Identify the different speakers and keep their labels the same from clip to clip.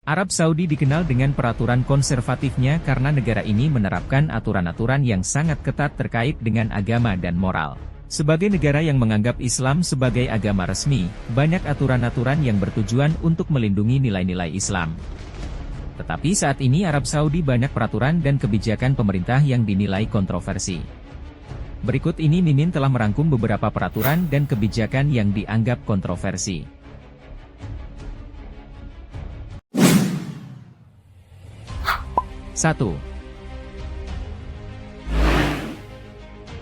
Speaker 1: Arab Saudi dikenal dengan peraturan konservatifnya karena negara ini menerapkan aturan-aturan yang sangat ketat terkait dengan agama dan moral. Sebagai negara yang menganggap Islam sebagai agama resmi, banyak aturan-aturan yang bertujuan untuk melindungi nilai-nilai Islam. Tetapi saat ini Arab Saudi banyak peraturan dan kebijakan pemerintah yang dinilai kontroversi. Berikut ini Mimin telah merangkum beberapa peraturan dan kebijakan yang dianggap kontroversi. 1.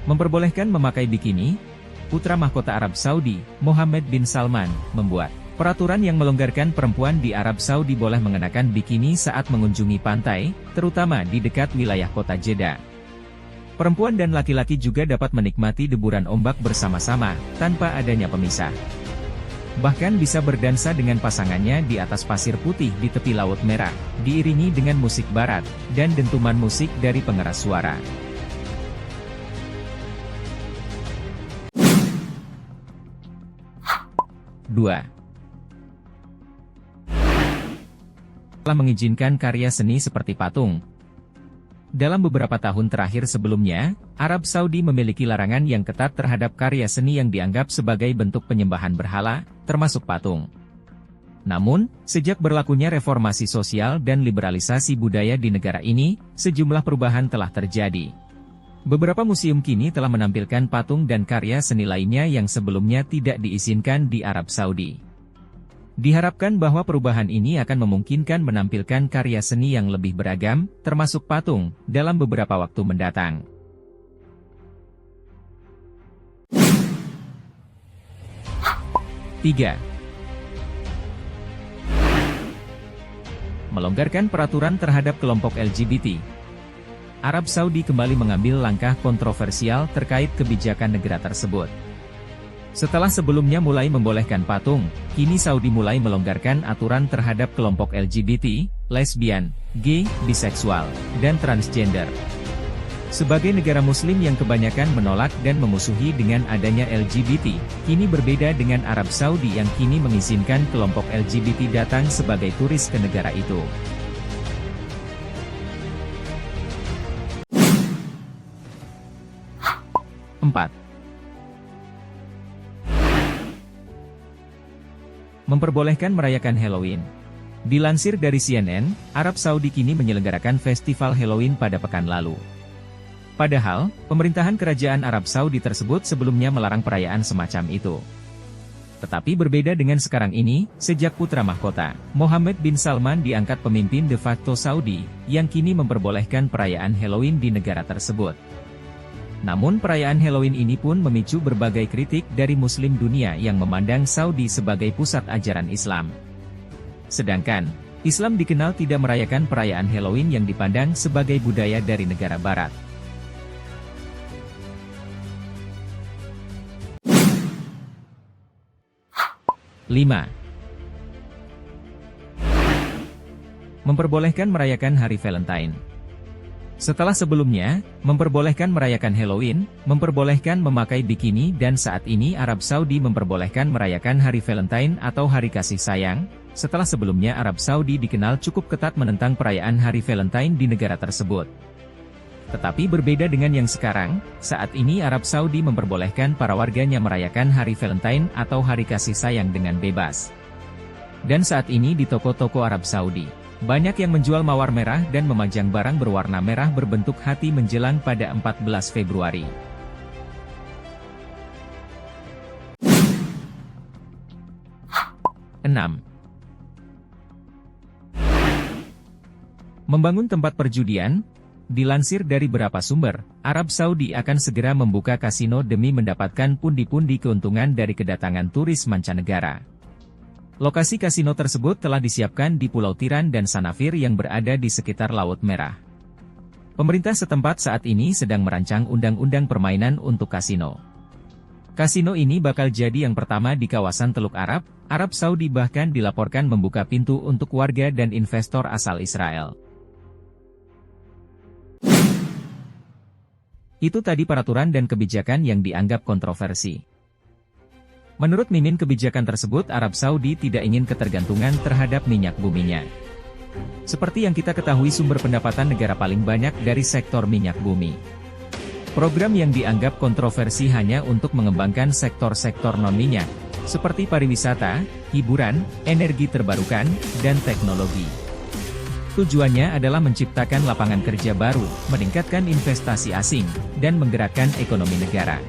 Speaker 1: Memperbolehkan memakai bikini. Putra mahkota Arab Saudi, Mohammed bin Salman, membuat peraturan yang melonggarkan perempuan di Arab Saudi boleh mengenakan bikini saat mengunjungi pantai, terutama di dekat wilayah kota Jeddah. Perempuan dan laki-laki juga dapat menikmati deburan ombak bersama-sama, tanpa adanya pemisah. Bahkan bisa berdansa dengan pasangannya di atas pasir putih di tepi Laut Merah, diiringi dengan musik barat, dan dentuman musik dari pengeras suara. Dua. Telah mengizinkan karya seni seperti patung. Dalam beberapa tahun terakhir sebelumnya, Arab Saudi memiliki larangan yang ketat terhadap karya seni yang dianggap sebagai bentuk penyembahan berhala, termasuk patung. Namun, sejak berlakunya reformasi sosial dan liberalisasi budaya di negara ini, sejumlah perubahan telah terjadi. Beberapa museum kini telah menampilkan patung dan karya seni lainnya yang sebelumnya tidak diizinkan di Arab Saudi. Diharapkan bahwa perubahan ini akan memungkinkan menampilkan karya seni yang lebih beragam, termasuk patung, dalam beberapa waktu mendatang. 3. Melonggarkan peraturan terhadap kelompok LGBT. Arab Saudi kembali mengambil langkah kontroversial terkait kebijakan negara tersebut. Setelah sebelumnya mulai membolehkan patung, kini Saudi mulai melonggarkan aturan terhadap kelompok LGBT, lesbian, gay, biseksual, dan transgender. Sebagai negara muslim yang kebanyakan menolak dan memusuhi dengan adanya LGBT, kini berbeda dengan Arab Saudi yang kini mengizinkan kelompok LGBT datang sebagai turis ke negara itu. 4. Memperbolehkan merayakan Halloween. Dilansir dari CNN, Arab Saudi kini menyelenggarakan festival Halloween pada pekan lalu. Padahal, pemerintahan kerajaan Arab Saudi tersebut sebelumnya melarang perayaan semacam itu. Tetapi berbeda dengan sekarang ini, sejak putra mahkota, Mohammed bin Salman diangkat pemimpin de facto Saudi, yang kini memperbolehkan perayaan Halloween di negara tersebut. Namun perayaan Halloween ini pun memicu berbagai kritik dari muslim dunia yang memandang Saudi sebagai pusat ajaran Islam. Sedangkan, Islam dikenal tidak merayakan perayaan Halloween yang dipandang sebagai budaya dari negara barat. 5. Memperbolehkan merayakan Hari Valentine. Setelah sebelumnya, memperbolehkan merayakan Halloween, memperbolehkan memakai bikini dan saat ini Arab Saudi memperbolehkan merayakan Hari Valentine atau Hari Kasih Sayang, setelah sebelumnya Arab Saudi dikenal cukup ketat menentang perayaan Hari Valentine di negara tersebut. Tetapi berbeda dengan yang sekarang, saat ini Arab Saudi memperbolehkan para warganya merayakan Hari Valentine atau Hari Kasih Sayang dengan bebas. Dan saat ini di toko-toko Arab Saudi, banyak yang menjual mawar merah dan memajang barang berwarna merah berbentuk hati menjelang pada 14 Februari. 6. Membangun tempat perjudian. Dilansir dari beberapa sumber, Arab Saudi akan segera membuka kasino demi mendapatkan pundi-pundi keuntungan dari kedatangan turis mancanegara. Lokasi kasino tersebut telah disiapkan di Pulau Tiran dan Sanafir yang berada di sekitar Laut Merah. Pemerintah setempat saat ini sedang merancang undang-undang permainan untuk kasino. Kasino ini bakal jadi yang pertama di kawasan Teluk Arab. Arab Saudi bahkan dilaporkan membuka pintu untuk warga dan investor asal Israel. Itu tadi peraturan dan kebijakan yang dianggap kontroversi. Menurut Mimin, kebijakan tersebut Arab Saudi tidak ingin ketergantungan terhadap minyak buminya. Seperti yang kita ketahui, sumber pendapatan negara paling banyak dari sektor minyak bumi. Program yang dianggap kontroversi hanya untuk mengembangkan sektor-sektor non-minyak, seperti pariwisata, hiburan, energi terbarukan, dan teknologi. Tujuannya adalah menciptakan lapangan kerja baru, meningkatkan investasi asing, dan menggerakkan ekonomi negara.